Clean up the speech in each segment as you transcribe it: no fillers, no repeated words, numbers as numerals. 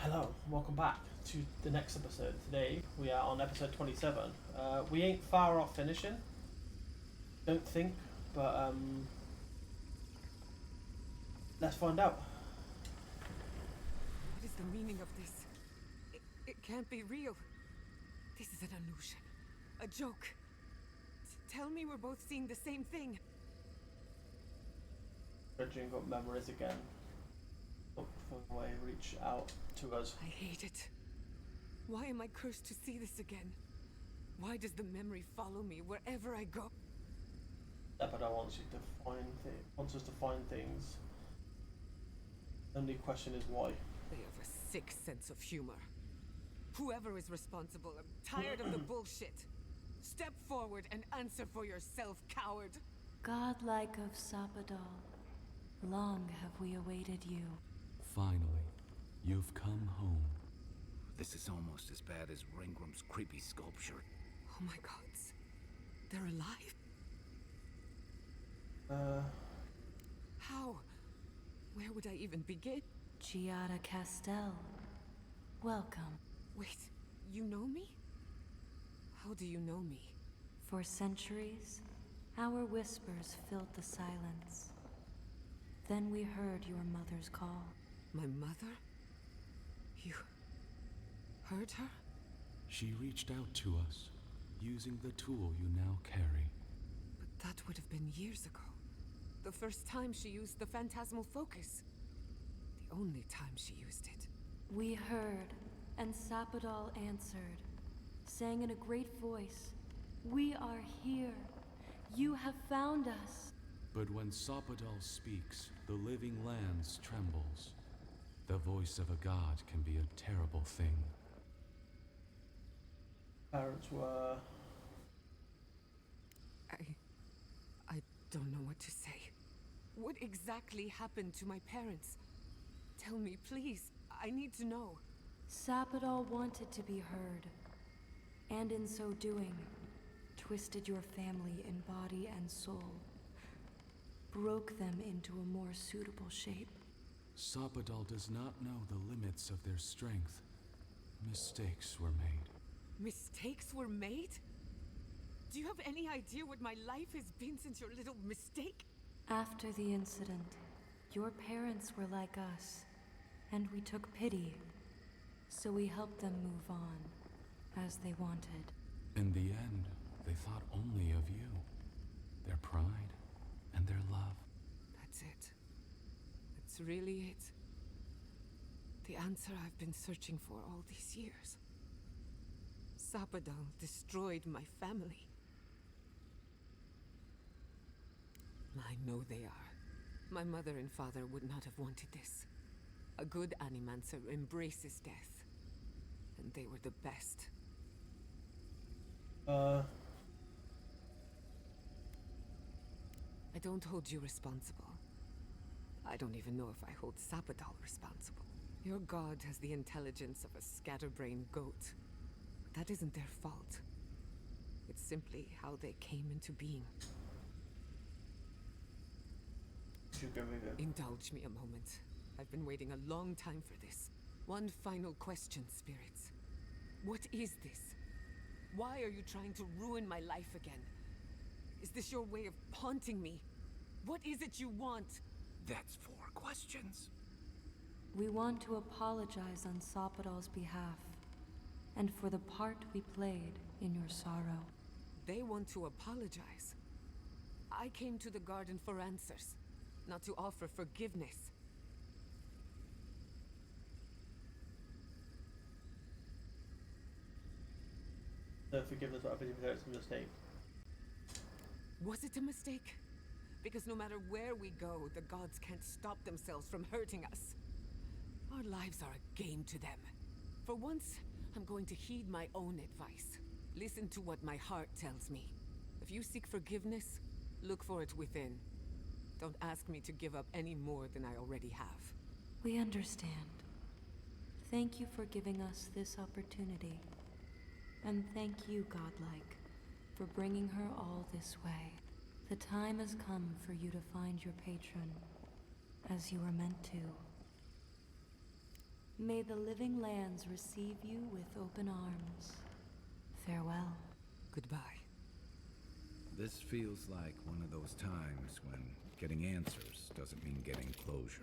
Hello, welcome back to the next episode. Today we are on episode 27. We ain't far off finishing, don't think, but let's find out. What is the meaning of this? It can't be real. This is an illusion. A joke. Tell me we're both seeing the same thing. Dredging up memories again. Look for a way, reach out to us. I hate it. Why am I cursed to see this again? Why does the memory follow me wherever I go? Epada wants us to find things. The only question is why. They have a sick sense of humor. Whoever is responsible, I'm tired of the bullshit. Step forward and answer for yourself, coward. Godlike of Sapadal, long have we awaited you. Finally, you've come home. This is almost as bad as Ringram's creepy sculpture. Oh my gods. They're alive? How? Where would I even begin? Giada Castel, welcome. Wait, you know me? How do you know me? For centuries, our whispers filled the silence. Then we heard your mother's call. My mother? You heard her? She reached out to us, using the tool you now carry. But that would have been years ago. The first time she used the phantasmal focus. The only time she used it. We heard, and Sapadal answered, saying in a great voice, "We are here. You have found us." But when Sapadal speaks, the living lands trembles. The voice of a god can be a terrible thing. Parents were. I don't know what to say. What exactly happened to my parents? Tell me, please. I need to know. Sapadal wanted to be heard, and in so doing, twisted your family in body and soul, broke them into a more suitable shape. Sapadal does not know the limits of their strength. Mistakes were made. Mistakes were made? Do you have any idea what my life has been since your little mistake? After the incident, your parents were like us, and we took pity, so we helped them move on, as they wanted. In the end, they thought only of you, their pride, and their love. That's it. That's really it. The answer I've been searching for all these years. Sapadal destroyed my family. I know they are. My mother and father would not have wanted this. A good animancer embraces death. And they were the best. I don't hold you responsible. I don't even know if I hold Sapadal responsible. Your god has the intelligence of a scatterbrained goat. That isn't their fault. It's simply how they came into being. Indulge me a moment. I've been waiting a long time for this. One final question, spirits. What is this? Why are you trying to ruin my life again? Is this your way of haunting me? What is it you want? That's 4 questions. We want to apologize on Sapadal's behalf, and for the part we played in your sorrow. They want to apologize. I came to the garden for answers, not to offer forgiveness. The forgiveness, I believe it's a mistake. Was it a mistake? Because no matter where we go, the gods can't stop themselves from hurting us. Our lives are a game to them. For once, I'm going to heed my own advice. Listen to what my heart tells me. If you seek forgiveness, look for it within. Don't ask me to give up any more than I already have. We understand. Thank you for giving us this opportunity. And thank you, Godlike, for bringing her all this way. The time has come for you to find your patron, as you were meant to. May the living lands receive you with open arms. Farewell. Goodbye. This feels like one of those times when getting answers doesn't mean getting closure.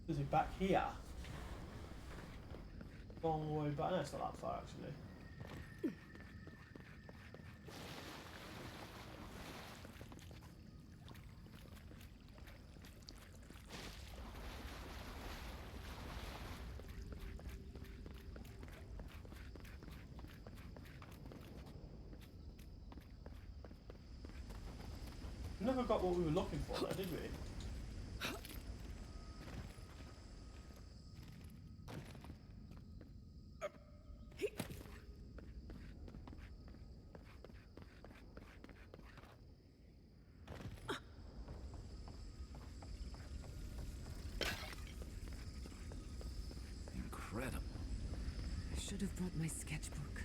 Is it back here? Long way back. No, it's not that far actually. We never got what we were looking for there, did we? Incredible. I should have brought my sketchbook.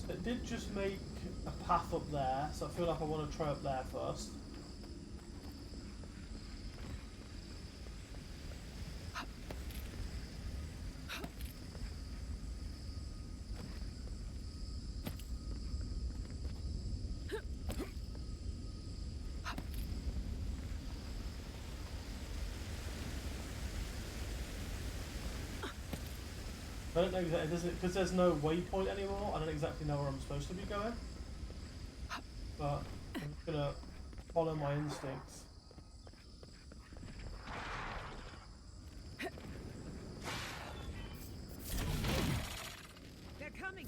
So it did just make a path up there, so I feel like I want to try up there first. I don't know exactly, because there's no waypoint anymore, I don't exactly know where I'm supposed to be going. But I'm just gonna follow my instincts. They're coming!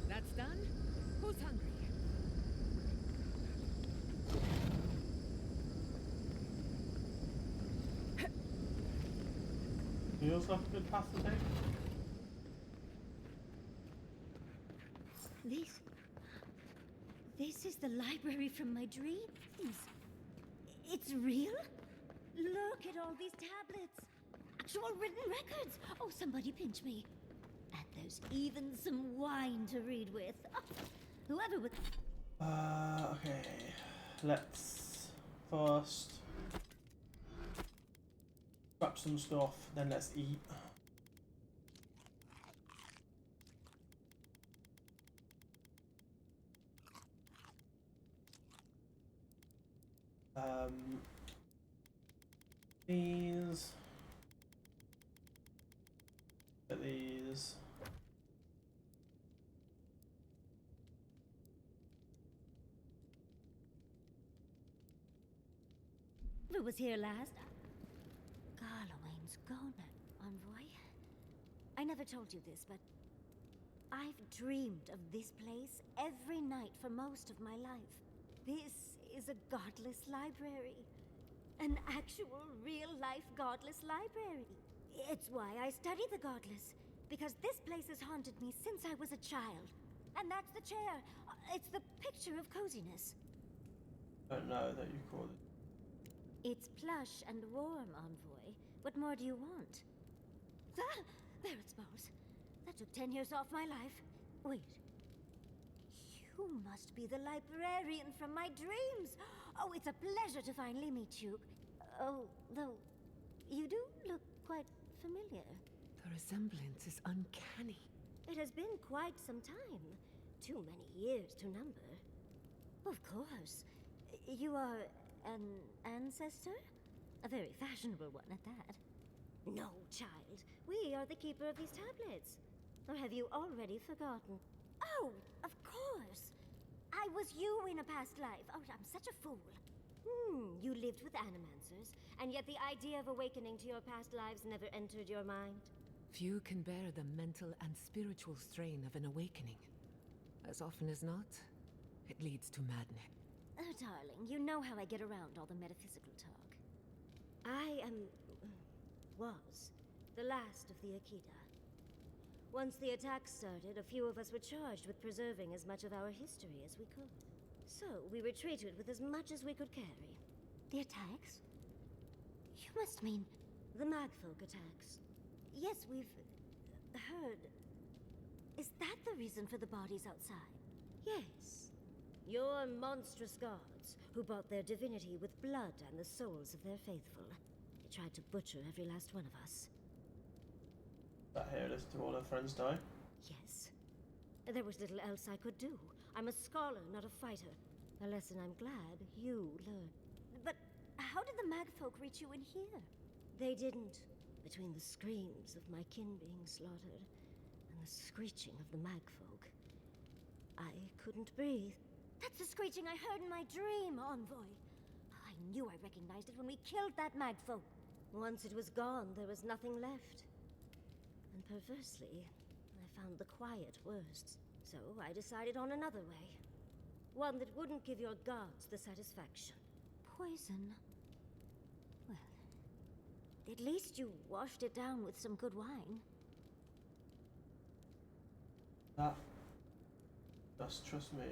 That's done? Who's hungry? Feels like a good path to take. This is the library from my dreams. It's real? Look at all these tablets. Actual written records. Oh, somebody pinch me. And there's even some wine to read with. Oh, whoever would... Okay. Let's first scrap some stuff, then let's eat. These. Get these. Who was here last? Garlowain's gone, envoy. I never told you this, but I've dreamed of this place every night for most of my life. This is a godless library. An actual, real-life godless library. It's why I study the godless. Because this place has haunted me since I was a child. And that's the chair. It's the picture of coziness. I don't know that you call it. It's plush and warm, envoy. What more do you want? Ah, there it smells. That took 10 years off my life. Wait. You must be the librarian from my dreams. Oh, it's a pleasure to finally meet you. Oh, though, you do look quite familiar. The resemblance is uncanny. It has been quite some time. Too many years to number. Of course. You are an ancestor? A very fashionable one at that. No, child. We are the keeper of these tablets. Or have you already forgotten? Oh, of course. I was you in a past life. Oh, I'm such a fool. You lived with animancers, and yet the idea of awakening to your past lives never entered your mind. Few can bear the mental and spiritual strain of an awakening. As often as not, it leads to madness. Oh, darling, you know how I get around all the metaphysical talk. I was the last of the Akita. Once the attacks started, a few of us were charged with preserving as much of our history as we could. So, we retreated with as much as we could carry. The attacks? You must mean the Magfolk attacks. Yes, we've heard. Is that the reason for the bodies outside? Yes. Your monstrous gods, who bought their divinity with blood and the souls of their faithful. They tried to butcher every last one of us. That hairless to all her friends die. Yes. There was little else I could do. I'm a scholar, not a fighter. A lesson I'm glad you learned. But how did the Magfolk reach you in here? They didn't. Between the screams of my kin being slaughtered and the screeching of the Magfolk, I couldn't breathe. That's the screeching I heard in my dream, envoy. I knew I recognized it when we killed that Magfolk. Once it was gone, there was nothing left. And perversely, I found the quiet worst. So I decided on another way. One that wouldn't give your gods the satisfaction. Poison? Well, at least you washed it down with some good wine. Just trust me.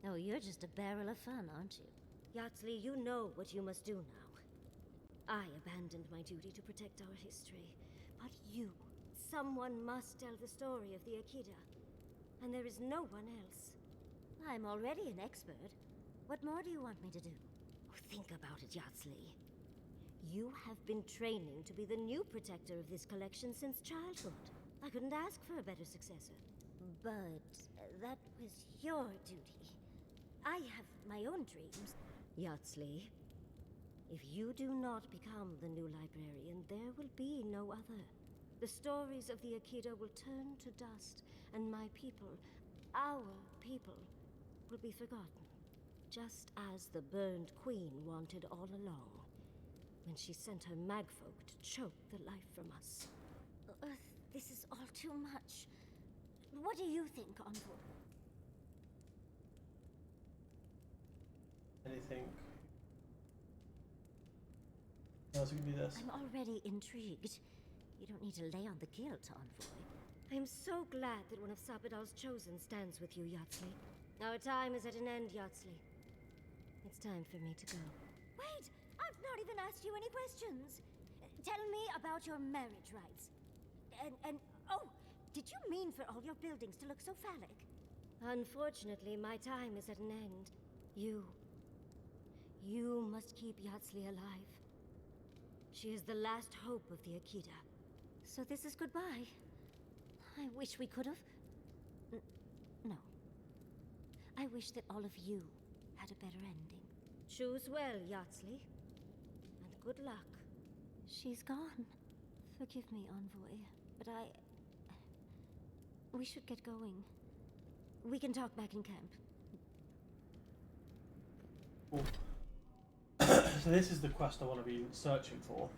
Oh, you're just a barrel of fun, aren't you? Yatsley, you know what you must do now. I abandoned my duty to protect our history. But you, someone must tell the story of the Akita. And there is no one else. I'm already an expert. What more do you want me to do? Oh, think about it, Yatsley. You have been training to be the new protector of this collection since childhood. I couldn't ask for a better successor. But that was your duty. I have my own dreams. Yatsley, if you do not become the new librarian, there will be no other. The stories of the Akita will turn to dust, and my people, our people, will be forgotten. Just as the burned queen wanted all along, when she sent her magfolk to choke the life from us. This is all too much. What do you think, Envoy? Anything else could be this. I'm already intrigued. You don't need to lay on the guilt, Envoy. I am so glad that one of Sapadal's chosen stands with you, Yatsley. Our time is at an end, Yatsley. It's time for me to go. Wait! I've not even asked you any questions! Tell me about your marriage rights. Oh! Did you mean for all your buildings to look so phallic? Unfortunately, my time is at an end. You must keep Yatsley alive. She is the last hope of the Akita. So this is goodbye. I wish we could have... No. I wish that all of you had a better ending. Choose well, Yardsley. And good luck. She's gone. Forgive me, Envoy, but we should get going. We can talk back in camp. Cool. So this is the quest I want to be searching for.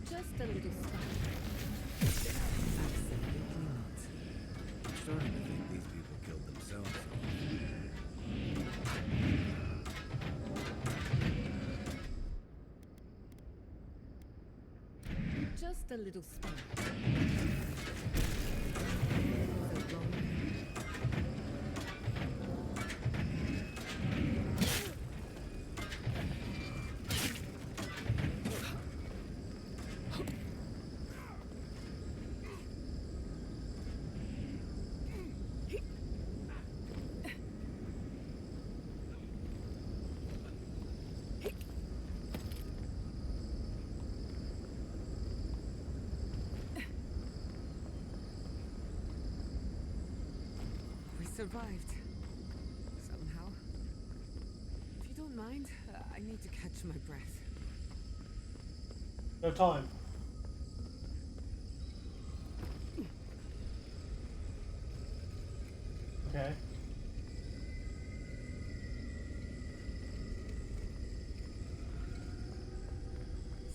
Just a little stuff. I'm starting to think these people killed themselves. Just a little spark. Survived. Somehow. If you don't mind, I need to catch my breath. No time. Okay.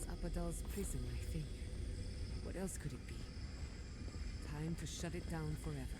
Zapadal's prison, I think. What else could it be? Time to shut it down forever.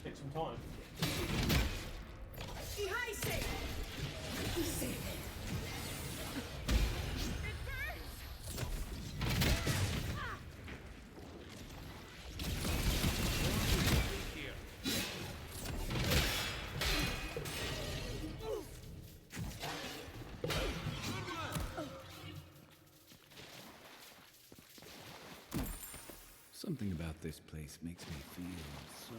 Take some time. Something about this place makes me feel so...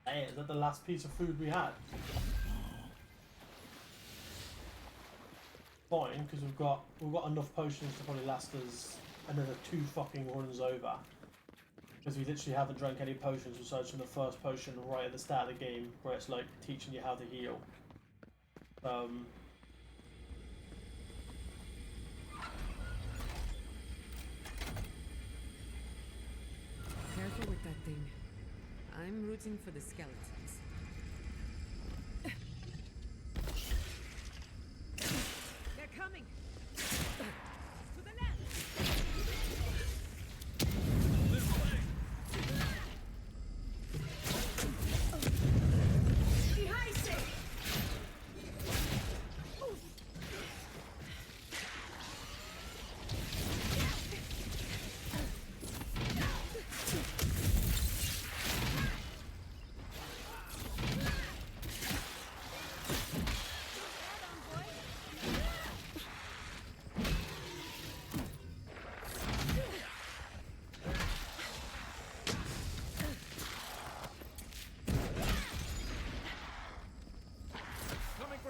Hey, is that the last piece of food we had? Fine, because we've got enough potions to probably last us another 2 fucking runs over. Because we literally haven't drank any potions besides from the first potion right at the start of the game, where it's like teaching you how to heal. Careful with that thing. I'm rooting for the skeletons. They're coming! To the left! Behind you!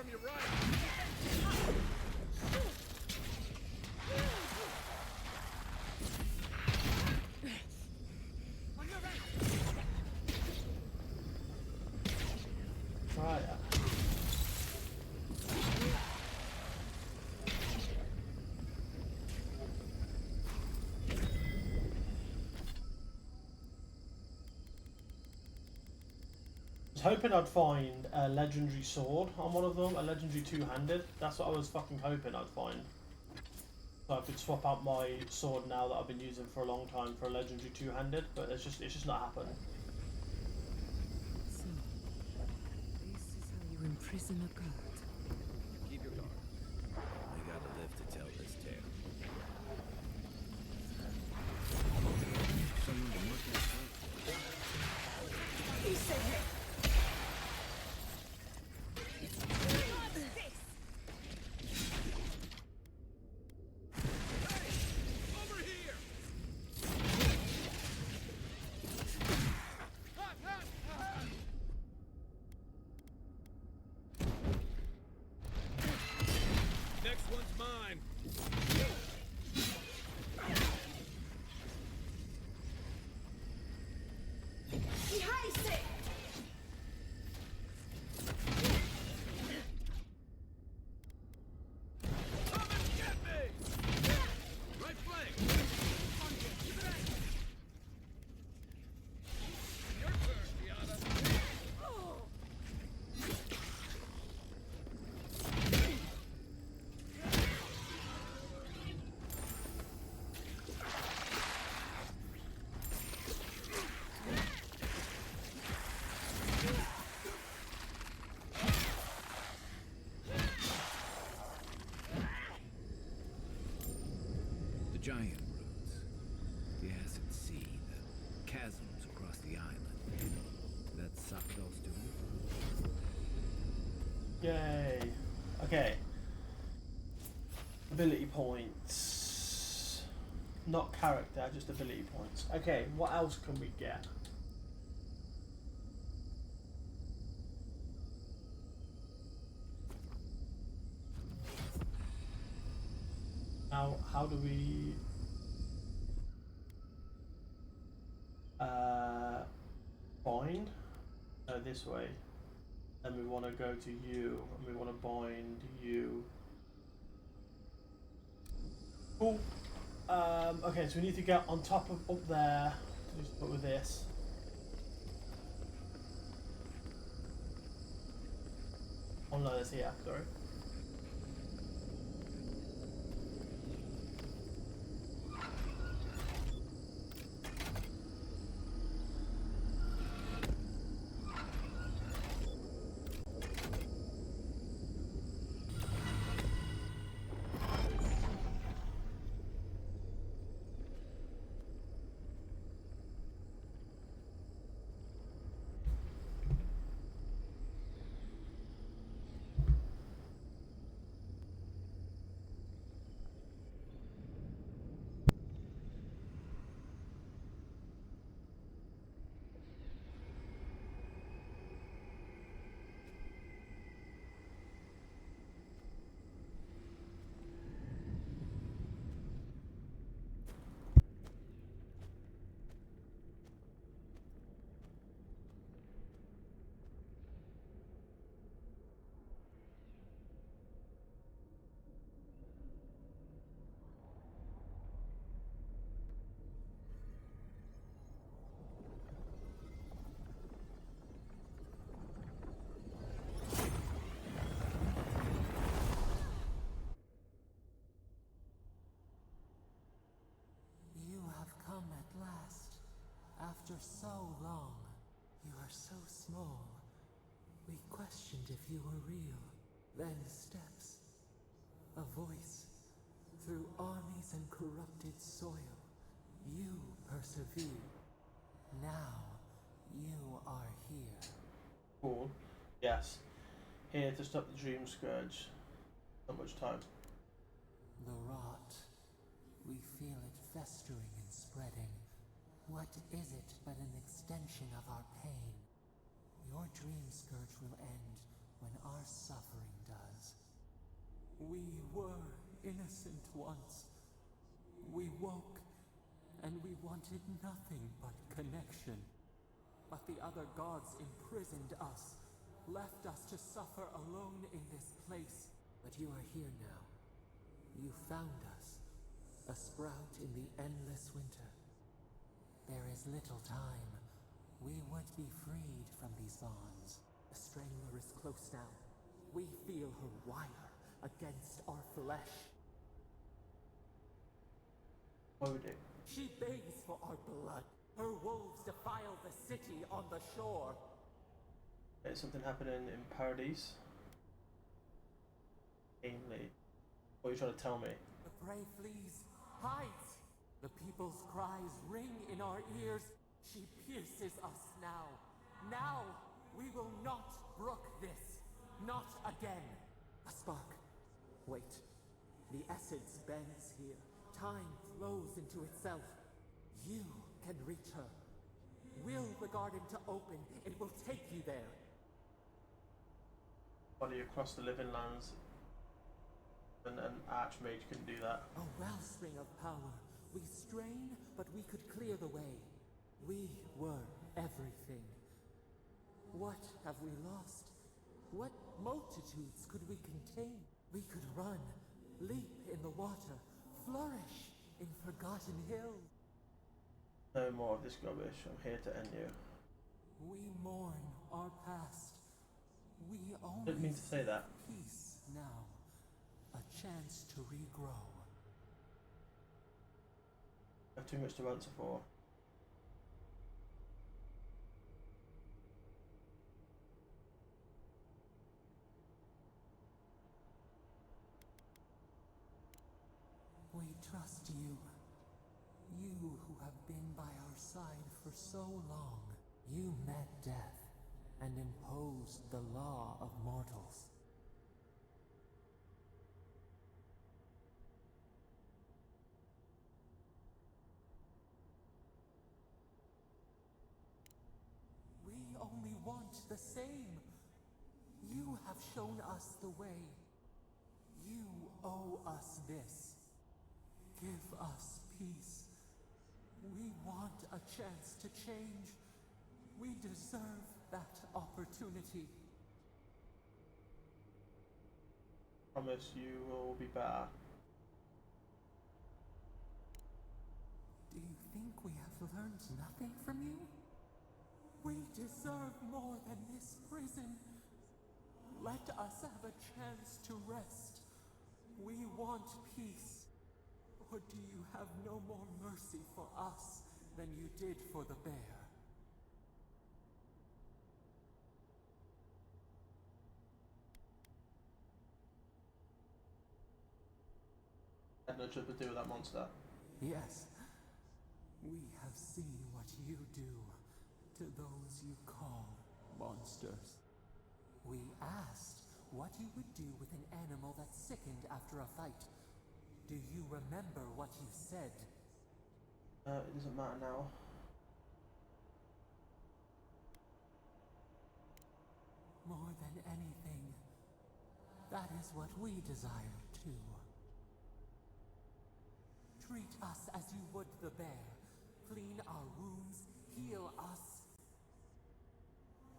on your right. Right. I was hoping I'd find a legendary sword on one of them, a legendary two-handed. That's what I was fucking hoping I'd find. So I could swap out my sword now that I've been using for a long time for a legendary two-handed, but it's just not happening. So, this is how you imprison a god. Keep your guard. We gotta live to tell this tale. Someone to look at first. He said hey. Over here! Next one's mine. Come and get me! Right flank! Your turn, Fiona. The giant roots, the acid sea, the chasms across the island. That's Sakadal's doing? Yay. Okay. Ability points. Not character, just ability points. Okay, what else can we get? Now, how do we... bind? No, this way. Then we want to go to you, and we want to bind you. Cool. Okay, so we need to get on top of up there. Just put with this. Oh no, that's here. Sorry. You have come at last. After so long. You are so small. We questioned if you were real. Then steps. A voice. Through armies and corrupted soil. You persevere. Now, you are here. Cool. Yes. Here to stop the dream scourge. Not much time. The rot. We feel it festering and spreading. What is it but an extension of our pain? Your dream scourge will end when our suffering does. We were innocent once. We woke, and we wanted nothing but connection. But the other gods imprisoned us, left us to suffer alone in this place. But you are here now. You found us, a sprout in the endless winter. There is little time. We would be freed from these bonds. The Strangler is close now. We feel her wire against our flesh. What would we do? She begs for our blood. Her wolves defile the city on the shore. There's something happening in Paradise. Namely, what are you trying to tell me? The prey flees, hides. The people's cries ring in our ears. She pierces us now. Now, we will not brook this. Not again. A spark. Wait. The essence bends here. Time flows into itself. You can reach her. Will the garden to open, it will take you there. Body across the living lands. And an archmage can do that. A wellspring of power. We strain, but we could clear the way. We were everything. What have we lost? What multitudes could we contain? We could run, leap in the water, flourish in forgotten hills. No more of this rubbish. I'm here to end you. We mourn our past. We only Didn't mean to say that. peace now. A chance to regrow. I have too much to answer for. We trust you. You who have been by our side for so long. You met death and imposed the law of mortals. We only want the same. You have shown us the way. You owe us this. Give us peace. We want a chance to change. We deserve that opportunity. Promise you will be better. Do you think we have learned nothing from you? We deserve more than this prison. Let us have a chance to rest. We want peace. Or do you have no more mercy for us than you did for the bear? I had no choice but to deal with that monster. Yes. We have seen what you do to those you call monsters. We asked what you would do with an animal that sickened after a fight. Do you remember what you said? It doesn't matter now. More than anything, that is what we desire too. Treat us as you would the bear. Clean our wounds, heal us.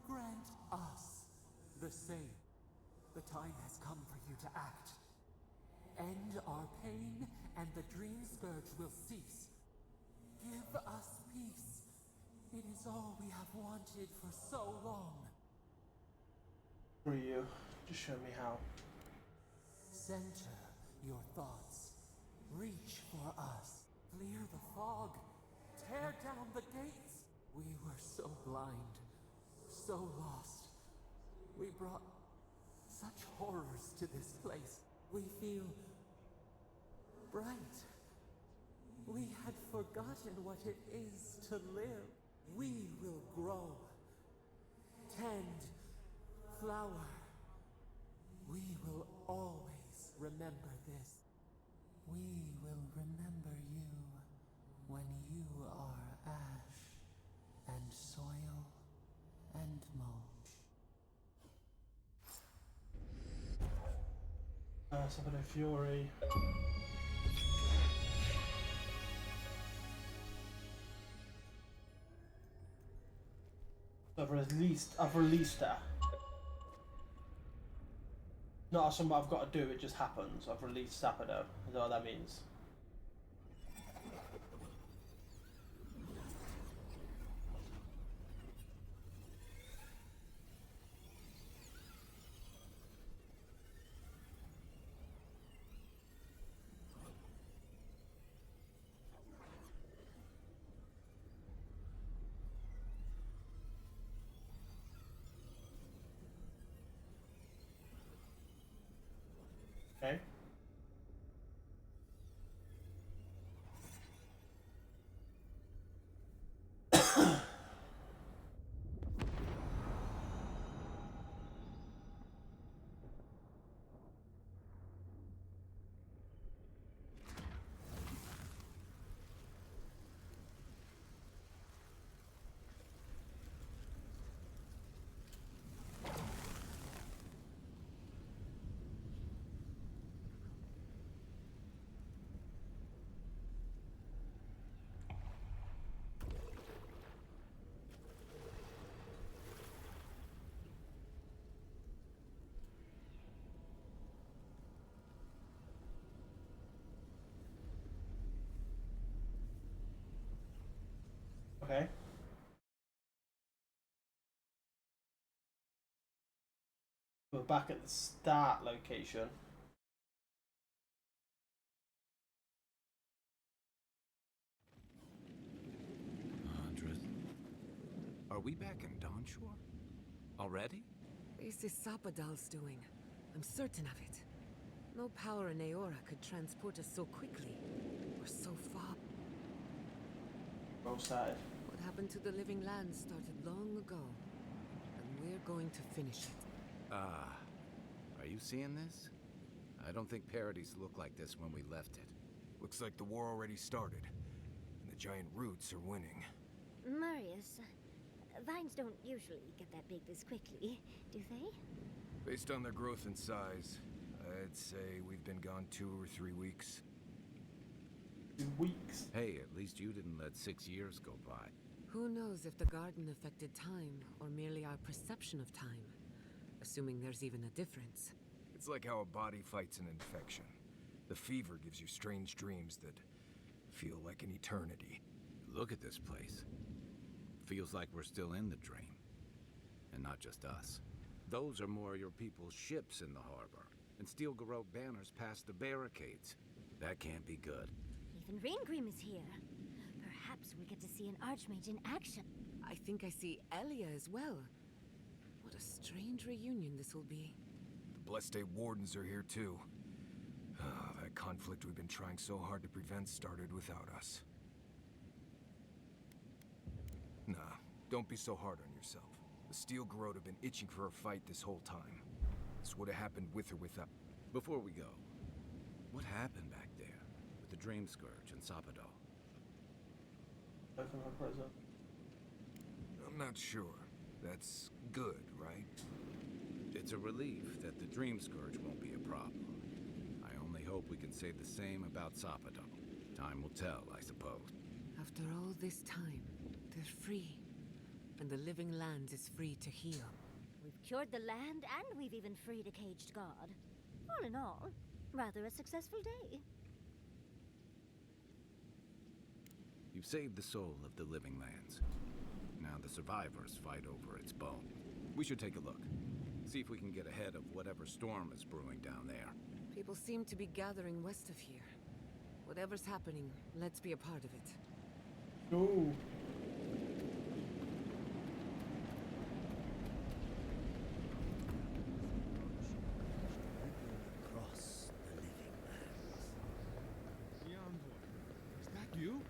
Grant us the same. The time has come for you to act. End our pain, and the dream scourge will cease. Give us peace. It is all we have wanted for so long. Free you. Just show me how. Center your thoughts. Reach for us. Clear the fog. Tear down the gates. We were so blind, so lost. We brought such horrors to this place. We feel bright. We had forgotten what it is to live. We will grow. Tend. Flower. We will always remember this. We will remember you when you are ash and soil and mulch. Sapphire Fury. I've released her. Not something I've got to do, it just happens. I've released Sapphire. Is that what that means? Okay. Okay. We're back at the start location. Are we back in Dawnshore? Already? This is Sapadal's doing. I'm certain of it. No power in Aora could transport us so quickly, or so far. Well started. What happened to the living land started long ago, and we're going to finish it. Are you seeing this? I don't think parodies look like this when we left it. Looks like the war already started, and the giant roots are winning. Marius, vines don't usually get that big this quickly, do they? Based on their growth and size, I'd say we've been gone 2 or 3 weeks. 2 weeks. Hey, at least you didn't let 6 years go by. Who knows if the garden affected time, or merely our perception of time? Assuming there's even a difference. It's like how a body fights an infection. The fever gives you strange dreams that feel like an eternity. Look at this place. Feels like we're still in the dream. And not just us. Those are more your people's ships in the harbor. And steel garrote banners past the barricades. That can't be good. Even Ringrim is here. Perhaps we get to see an Archmage in action. I think I see Elia as well. What a strange reunion this will be. The Blessed Day Wardens are here too. That conflict we've been trying so hard to prevent started without us. Nah, don't be so hard on yourself. The Steel Garrote have been itching for a fight this whole time. This would have happened with or without. Before we go, what happened back there with the Dream Scourge and Sapadal? Open my present. I'm not sure. That's good, right? It's a relief that the Dream Scourge won't be a problem. I only hope we can say the same about Sapadal. Time will tell, I suppose. After all this time, they're free. And the living land is free to heal. We've cured the land, and we've even freed a caged god. All in all, rather a successful day. You've saved the soul of the living lands. Now the survivors fight over its bone. We should take a look. See if we can get ahead of whatever storm is brewing down there. People seem to be gathering west of here. Whatever's happening, let's be a part of it. Ooh. Across the living lands. The envoy. Is that you?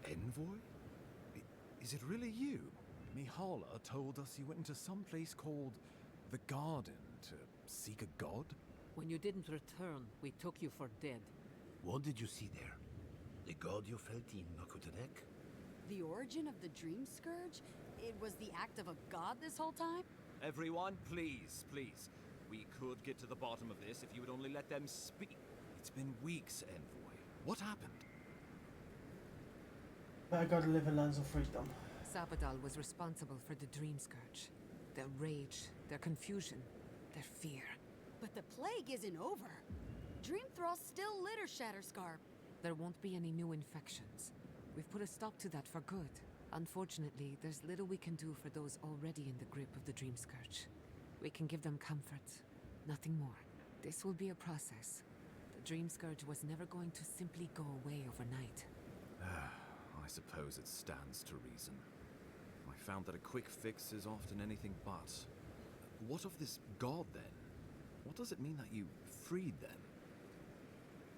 Envoy? Is it really you? Mihala told us you went into some place called the Garden to seek a god? When you didn't return, we took you for dead. What did you see there? The god you felt in Makutadek? The origin of the Dream Scourge? It was the act of a god this whole time? Everyone, please, please. We could get to the bottom of this if you would only let them speak. It's been weeks, Envoy. What happened? I gotta live in lands of freedom. Sabadal was responsible for the Dream Scourge. Their rage, their confusion, their fear. But the plague isn't over. Dream Thralls still litter Shatterscarp. There won't be any new infections. We've put a stop to that for good. Unfortunately, there's little we can do for those already in the grip of the Dream Scourge. We can give them comfort, nothing more. This will be a process. The Dream Scourge was never going to simply go away overnight. I suppose it stands to reason. I found that a quick fix is often anything but. What of this god, then? What does it mean that you freed them?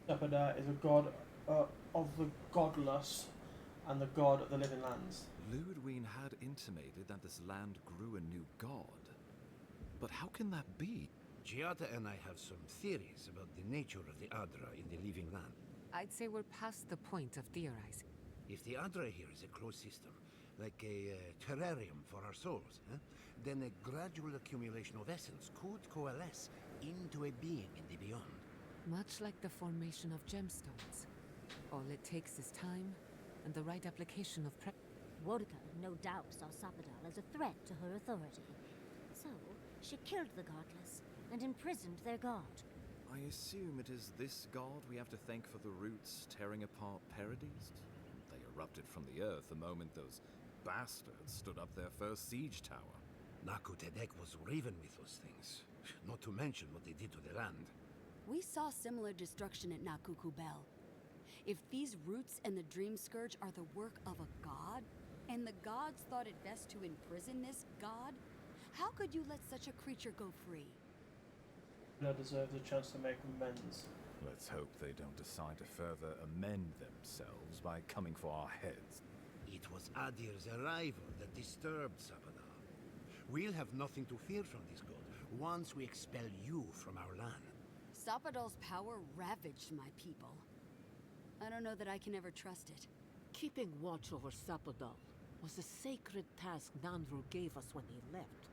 Sabada is a god of the godless and the god of the living lands. Ludwig had intimated that this land grew a new god. But how can that be? Giada and I have some theories about the nature of the Adra in the living land. I'd say we're past the point of theorizing. If the Adra here is a closed system, like a terrarium for our souls, then a gradual accumulation of essence could coalesce into a being in the beyond. Much like the formation of gemstones. All it takes is time and the right application of Wodka no doubt saw Sabadal as a threat to her authority. So, she killed the godless and imprisoned their god. I assume it is this god we have to thank for the roots tearing apart Paradise? They erupted from the earth the moment those bastards stood up their first siege tower. Naku Tedek was raven with those things, not to mention what they did to the land. We saw similar destruction at Nakuku Bell. If these roots and the Dream Scourge are the work of a god, and the gods thought it best to imprison this god, how could you let such a creature go free? They deserve the chance to make amends. Let's hope they don't decide to further amend themselves by coming for our heads. It was Adir's arrival that disturbed Sabadal. We'll have nothing to fear from this god once we expel you from our land. Sabadal's power ravaged my people. I don't know that I can ever trust it. Keeping watch over Sabadal was a sacred task Nandru gave us when he left.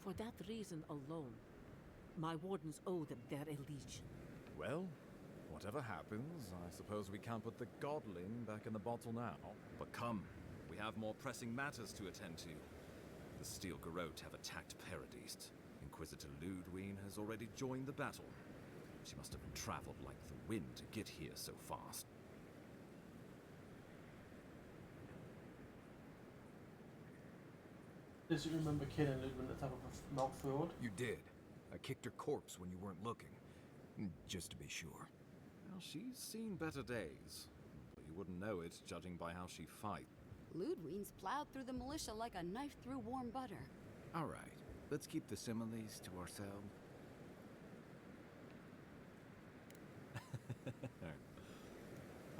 For that reason alone, my wardens owe them their allegiance. Well, whatever happens, I suppose we can't put the godling back in the bottle now. But come, we have more pressing matters to attend to. The Steel Garrote have attacked Paradise. Inquisitor Ludwig has already joined the battle. She must have traveled like the wind to get here so fast. Does you remember killing Ludwig at the top of Mount Fjord? You did. I kicked her corpse when you weren't looking. Just to be sure. Well, she's seen better days. But you wouldn't know it, judging by how she fights. Ludwig's plowed through the militia like a knife through warm butter. All right, let's keep the similes to ourselves.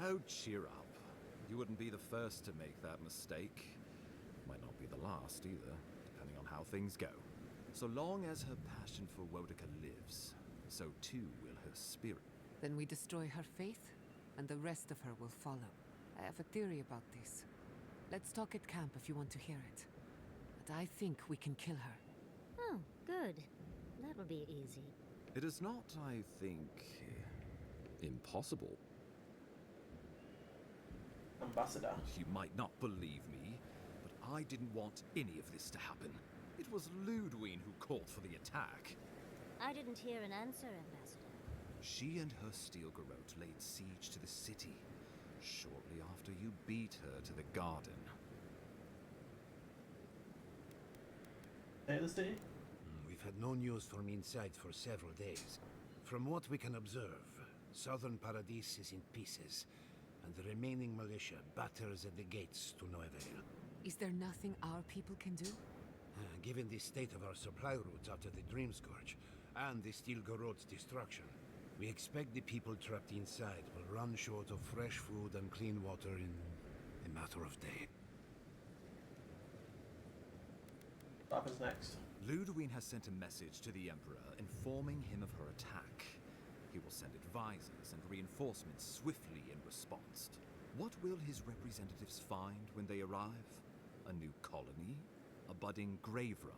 Oh, cheer up. You wouldn't be the first to make that mistake. Might not be the last either, depending on how things go. So long as her passion for Wodica lives, so too will her spirit. Then we destroy her faith, and the rest of her will follow. I have a theory about this. Let's talk at camp if you want to hear it. But I think we can kill her. Oh, good. That'll be easy. It is not, I think, impossible. Ambassador. You might not believe me, but I didn't want any of this to happen. It was Ludwig who called for the attack. I didn't hear an answer, Ambassador. She and her Steel Garrote laid siege to the city, shortly after you beat her to the garden. The city? We've had no news from inside for several days. From what we can observe, southern Paradise is in pieces, and the remaining militia batters at the gates to no avail. Is there nothing our people can do? Given the state of our supply routes after the Dream Scourge, and the Steel Garrote's destruction, we expect the people trapped inside will run short of fresh food and clean water in a matter of days. What happens next? Ludwig has sent a message to the Emperor informing him of her attack. He will send advisors and reinforcements swiftly in response. What will his representatives find when they arrive? A new colony? A budding grave room?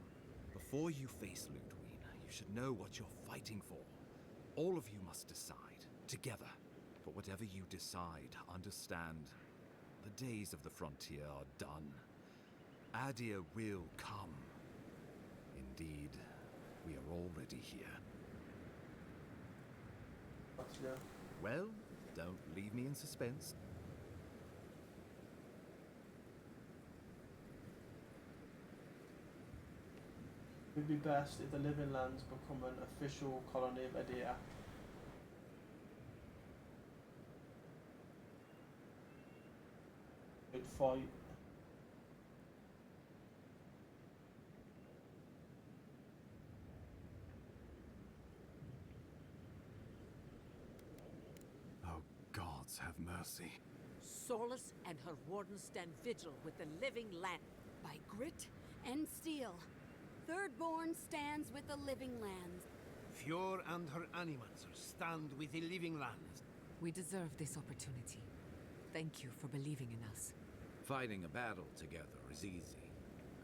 Before you face Ludwig, you should know what you're fighting for. All of you must decide, together. But whatever you decide, understand, the days of the frontier are done. Adir will come. Indeed, we are already here. Well, don't leave me in suspense. It would be best if the Living Lands become an official colony of Adir. Good fight. Oh, gods have mercy. Sorlus and her wardens stand vigil with the living land. By grit and steel, Thirdborn stands with the living lands. Fjord and her animals stand with the living lands. We deserve this opportunity. Thank you for believing in us. Fighting a battle together is easy.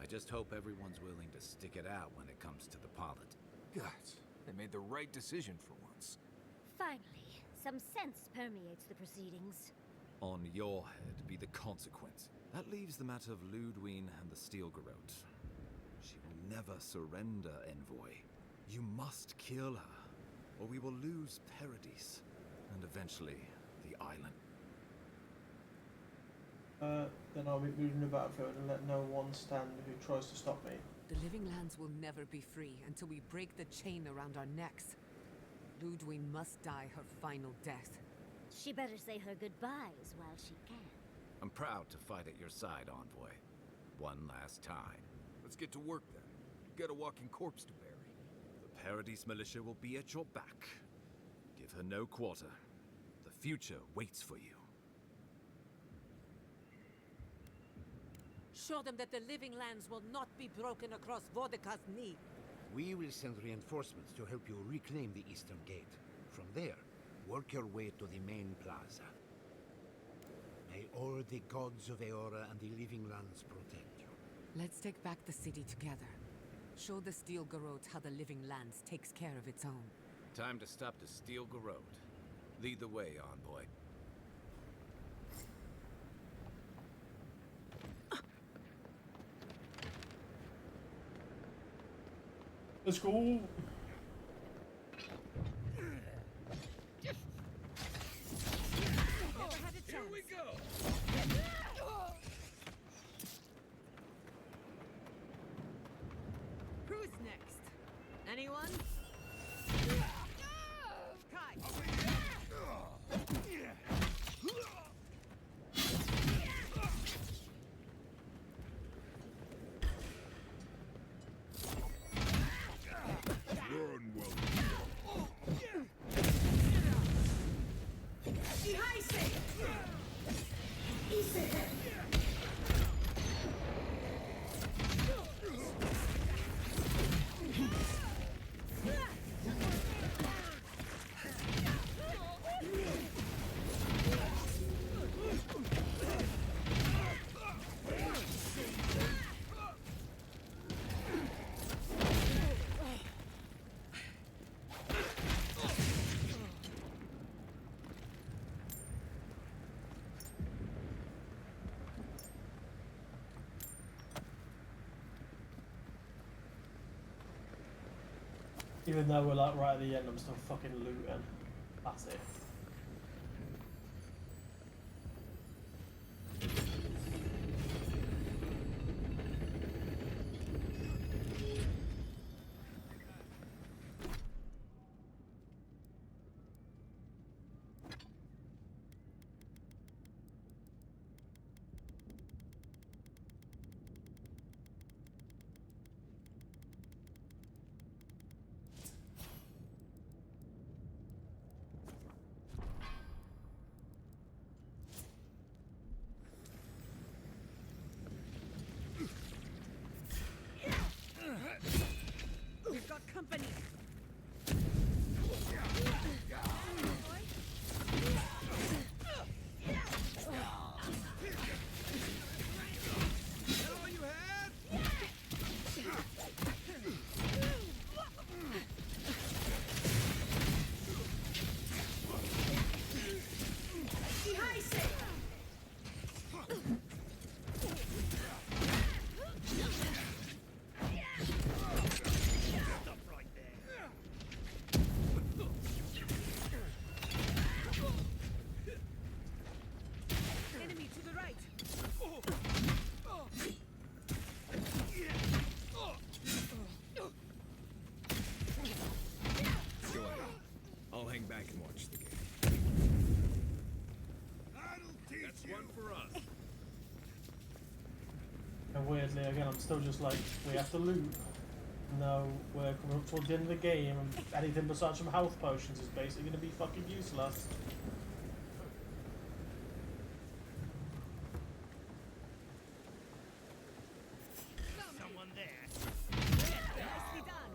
I just hope everyone's willing to stick it out when it comes to the polit. God, they made the right decision for once. Finally, some sense permeates the proceedings. On your head be the consequence. That leaves the matter of Ludwig and the Stilgarot. She will never surrender, Envoy. You must kill her, or we will lose Paradis, and eventually the island. Then I'll be moving the battlefield and let no one stand who tries to stop me. The living lands will never be free until we break the chain around our necks. Ludwig must die her final death. She better say her goodbyes while she can. I'm proud to fight at your side, Envoy. One last time. Let's get to work then. Got a walking corpse to bury. The Paradis militia will be at your back. Give her no quarter. The future waits for you. Show them that the living lands will not be broken across Vodka's knee. We will send reinforcements to help you reclaim the Eastern Gate. From there, work your way to the main plaza. May all the gods of Eora and the living lands protect you. Let's take back the city together. Show the Stilgarot how the living lands takes care of its own. Time to stop the Stilgarot. Lead the way, Envoy. Let's go! Never had a chance. Here we go! Who's next? Anyone? Kai! Run well. Even though we're like right at the end, I'm still fucking looting. That's it. One for us. And weirdly, again, I'm still just like, we have to loot. No, we're coming up towards the end of the game, and anything besides some health potions is basically going to be fucking useless. Someone there. Nicely done.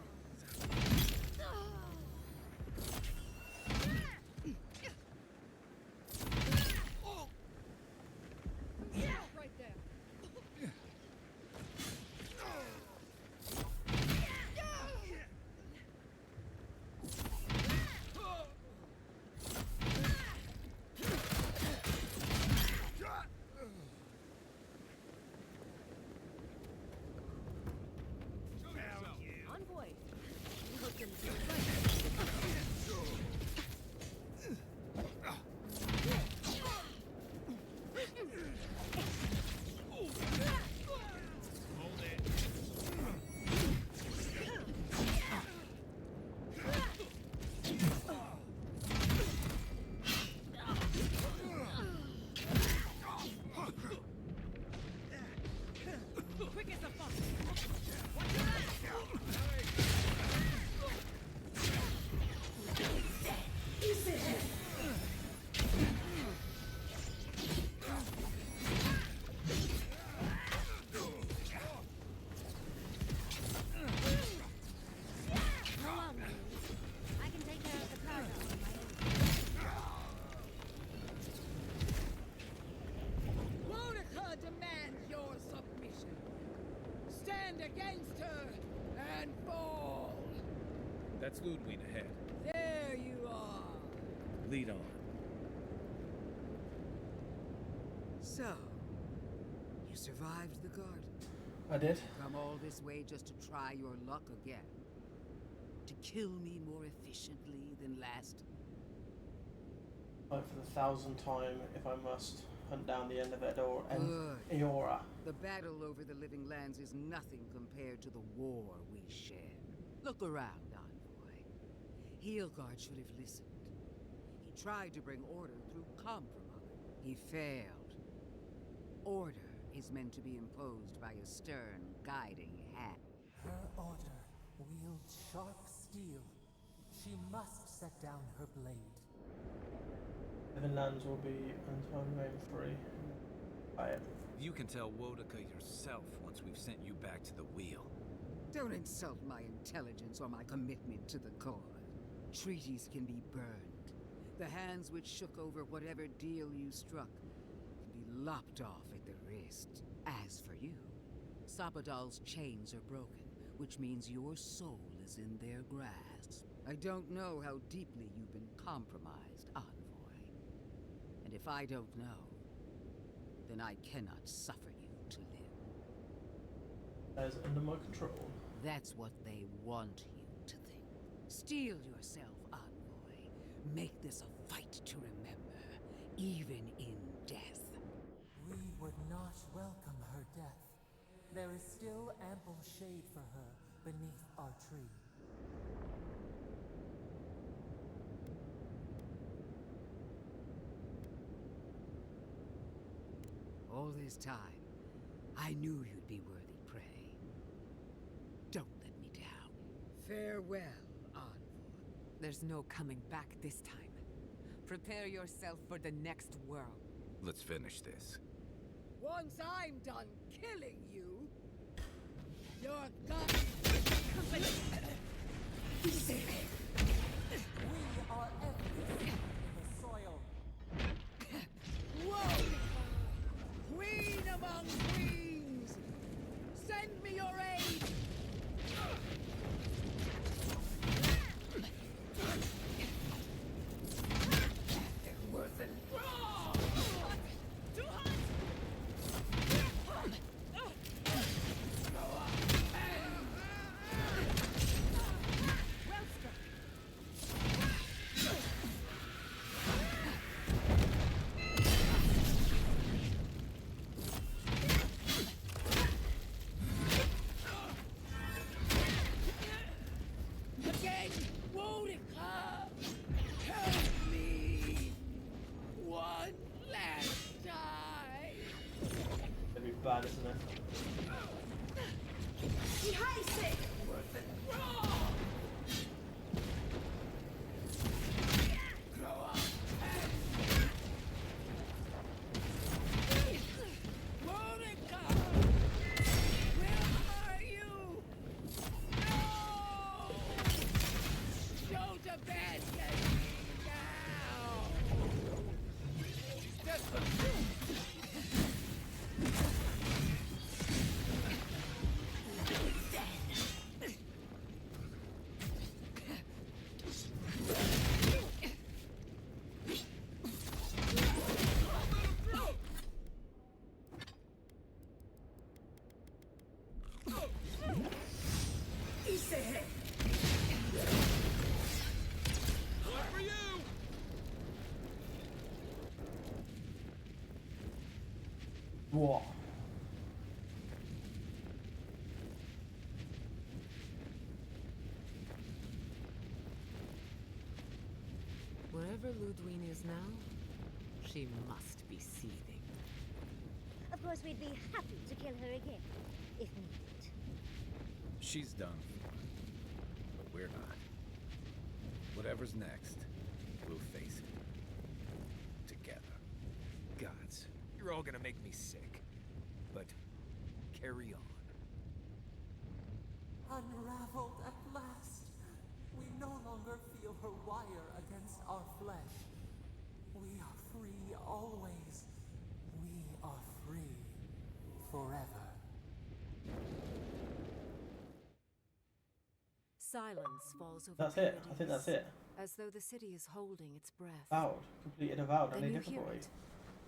Right there. Envoy. Hold it. Quick as a fox. Hold on. I can take care of the cargo on my own. Monica demands your submission. Stand against her and fall. That's Ludwig ahead. There you are. Lead on. So, you survived the garden. I did. Come all this way just to try your luck again. To kill me more efficiently than last. Like for the 1000th time, if I must hunt down the end of it or end Good. Eora. The battle over the living lands is nothing compared to the war we share. Look around, Envoy. Heelguard should have listened. He tried to bring order through compromise. He failed. Order is meant to be imposed by a stern, guiding hand. Her order wields sharp steel. She must set down her blade. The lands will be until remain free. Buy it. You can tell Wodica yourself once we've sent you back to the wheel. Don't insult my intelligence or my commitment to the cause. Treaties can be burned. The hands which shook over whatever deal you struck can be lopped off at the wrist. As for you, Sapadal's chains are broken, which means your soul is in their grasp. I don't know how deeply you've been compromised, Envoy. And if I don't know, then I cannot suffer you to live. That is under my control. That's what they want you to think. Steel yourself, Envoy. Make this a fight to remember, even in death. We would not welcome her death. There is still ample shade for her beneath our tree. All this time, I knew you'd be worthy prey. Don't let me down. Farewell, Envoy. There's no coming back this time. Prepare yourself for the next world. Let's finish this. Once I'm done killing you, you're gone. We are everything in the soil. Whoa! Queen among queens! Send me your aid! They're worth it. Too hot! Well struck. bad, isn't it? What? Wherever Ludwine is now, she must be seething. Of course, we'd be happy to kill her again, if needed. She's done for, but we're not. Whatever's next, we'll face it. Together. Gods, you're all gonna make me sick. But carry on. Unraveled at last. We no longer feel her wire against our flesh. We are free always. We are free forever. Silence falls over That's it. I think that's it. as though the city is holding its breath. Avowed. Completed Avowed on Then a you different hear way. it,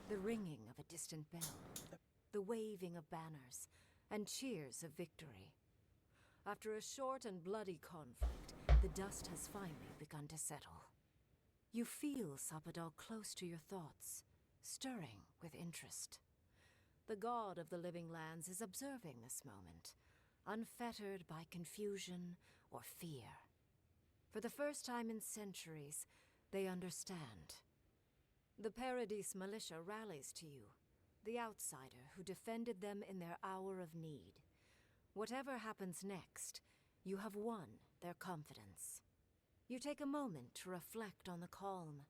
the ringing of a distant bell, the waving of banners, and cheers of victory. After a short and bloody conflict, the dust has finally begun to settle. You feel Sapadal close to your thoughts, stirring with interest. The god of the living lands is observing this moment, unfettered by confusion or fear. For the first time in centuries, they understand. The Paradis militia rallies to you, the outsider who defended them in their hour of need. Whatever happens next, you have won their confidence. You take a moment to reflect on the calm.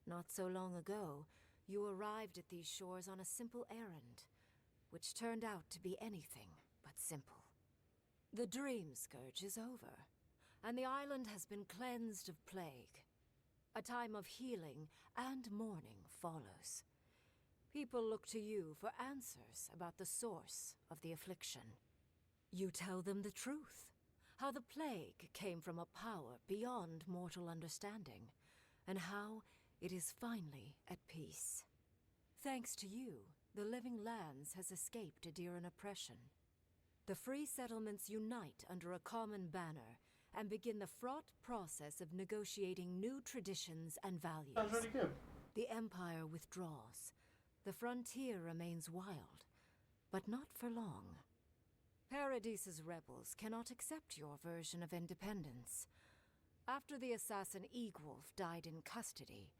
Not so long ago, you arrived at these shores on a simple errand, which turned out to be anything but simple. The Dream Scourge is over, and the island has been cleansed of plague. A time of healing and mourning follows. People look to you for answers about the source of the affliction. You tell them the truth, how the plague came from a power beyond mortal understanding, and how it is finally at peace. Thanks to you, the Living Lands has escaped Adiran oppression. The free settlements unite under a common banner and begin the fraught process of negotiating new traditions and values. Sounds really good. The Empire withdraws. The frontier remains wild, but not for long. Paradis's rebels cannot accept your version of independence. After the assassin Egwolf died in custody,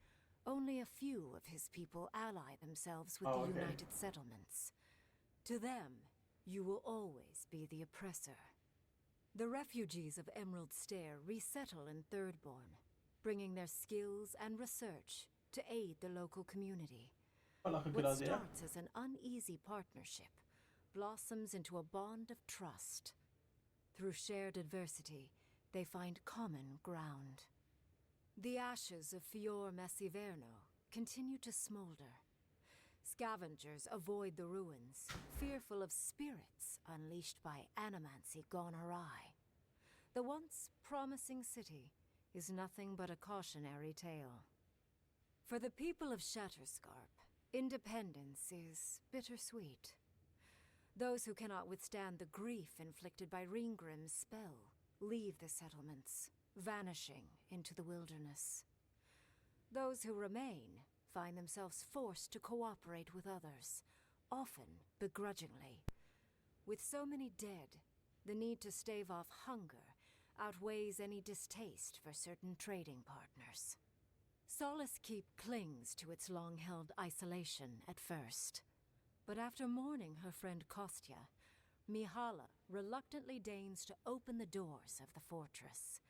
only a few of his people ally themselves with the United Settlements. To them, you will always be the oppressor. The refugees of Emerald Stair resettle in Thirdborn, bringing their skills and research to aid the local community. I like a good What idea. starts as an uneasy partnership blossoms into a bond of trust. Through shared adversity, they find common ground. The ashes of Fior Messiverno continue to smolder. Scavengers avoid the ruins, fearful of spirits unleashed by animancy gone awry. The once promising city is nothing but a cautionary tale. For the people of Shatterscarp, independence is bittersweet. Those who cannot withstand the grief inflicted by Ringgrim's spell leave the settlements, vanishing into the wilderness. Those who remain find themselves forced to cooperate with others, often begrudgingly. With so many dead, the need to stave off hunger outweighs any distaste for certain trading partners. Solace Keep clings to its long-held isolation at first. But after mourning her friend Kostya, Mihala reluctantly deigns to open the doors of the fortress.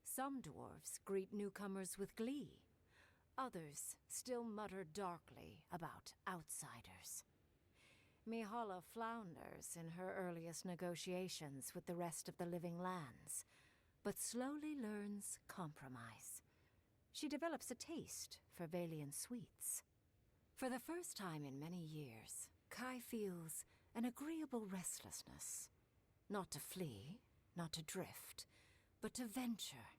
Some dwarves greet newcomers with glee. Others still mutter darkly about outsiders. Mihala flounders in her earliest negotiations with the rest of the living lands, but slowly learns compromise. She develops a taste for Valian sweets. For the first time in many years, Kai feels an agreeable restlessness. Not to flee, not to drift, but to venture.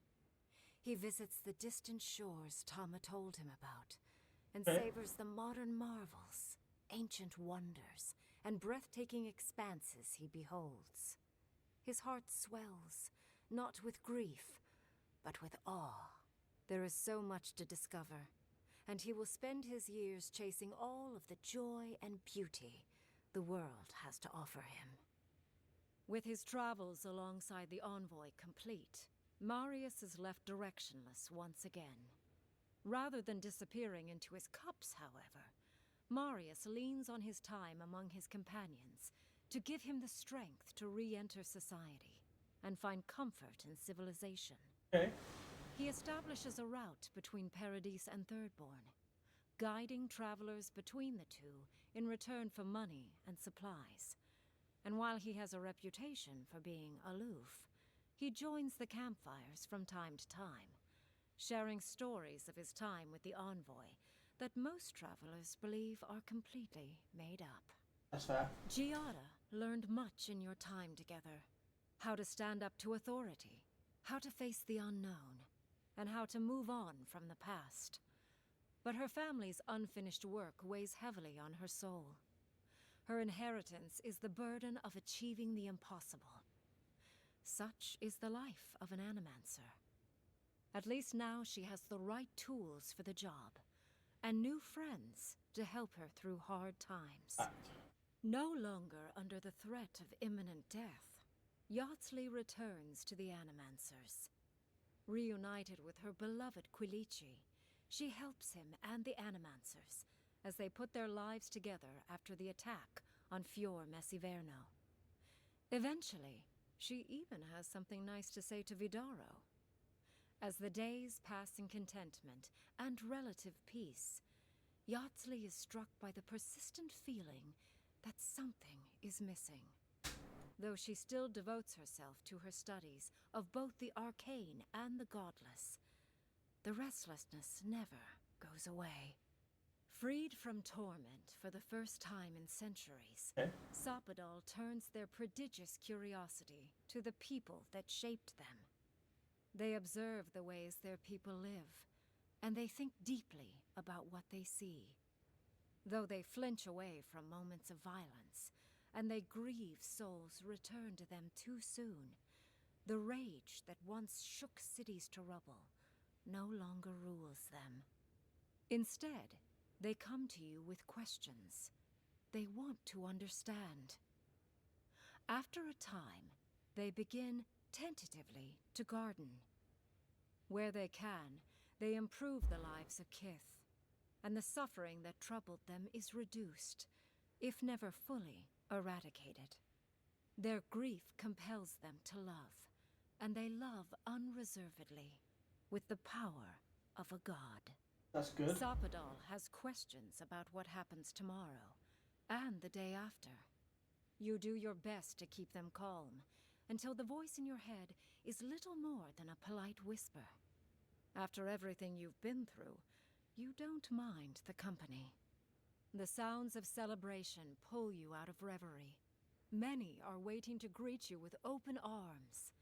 He visits the distant shores Tama told him about, and savors the modern marvels, ancient wonders, and breathtaking expanses he beholds. His heart swells, not with grief, but with awe. There is so much to discover, and he will spend his years chasing all of the joy and beauty the world has to offer him. With his travels alongside the envoy complete, Marius is left directionless once again. Rather than disappearing into his cups, however, Marius leans on his time among his companions to give him the strength to re-enter society and find comfort in civilization. He establishes a route between Paradise and Thirdborn, guiding travelers between the two in return for money and supplies. And while he has a reputation for being aloof, he joins the campfires from time to time, sharing stories of his time with the envoy that most travelers believe are completely made up. That's fair. Giada learned much in your time together. How to stand up to authority, how to face the unknown, and how to move on from the past. But her family's unfinished work weighs heavily on her soul. Her inheritance is the burden of achieving the impossible. Such is the life of an animancer. At least now she has the right tools for the job, and new friends to help her through hard times. No longer under the threat of imminent death, Yardsley returns to the Animancers. Reunited with her beloved Quilici, she helps him and the Animancers as they put their lives together after the attack on Fior Messiverno. Eventually, she even has something nice to say to Vidaro. As the days pass in contentment and relative peace, Yardsley is struck by the persistent feeling that something is missing. Though she still devotes herself to her studies of both the arcane and the godless, the restlessness never goes away. Freed from torment for the first time in centuries, Sapadal turns their prodigious curiosity to the people that shaped them. They observe the ways their people live, and they think deeply about what they see. Though they flinch away from moments of violence, and they grieve souls returned to them too soon, the rage that once shook cities to rubble no longer rules them. Instead, they come to you with questions. They want to understand. After a time, they begin tentatively to garden. Where they can, they improve the lives of Kith, and the suffering that troubled them is reduced, if never fully eradicated. Their grief compels them to love, and they love unreservedly, with the power of a god. That's good. Sapadal has questions about what happens tomorrow, and the day after. You do your best to keep them calm, until the voice in your head is little more than a polite whisper. After everything you've been through, you don't mind the company. The sounds of celebration pull you out of reverie. Many are waiting to greet you with open arms.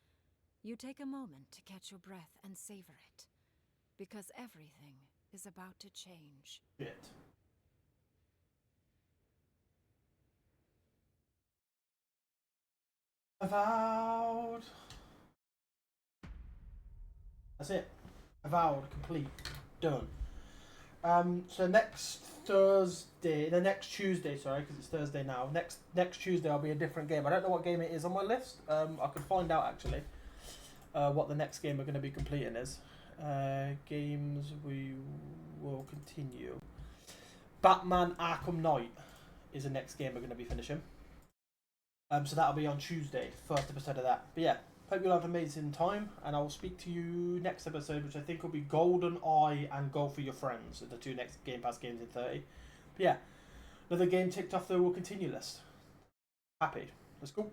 You take a moment to catch your breath and savor it, because everything is about to change. Avowed. That's it. Avowed, complete, done. So next Tuesday, sorry, because it's Thursday now. Next Tuesday, I'll be a different game. I don't know what game it is on my list. I could find out actually. What the next game we're going to be completing is. Games we will continue. Batman Arkham Knight. is the next game we're going to be finishing. So that'll be on Tuesday, first episode of that. But yeah, hope you'll have an amazing time, and I will speak to you next episode, which I think will be Golden Eye and Go For Your Friends, the two next Game Pass games in 30. But yeah, another game ticked off the Will Continue list. Happy. Let's go.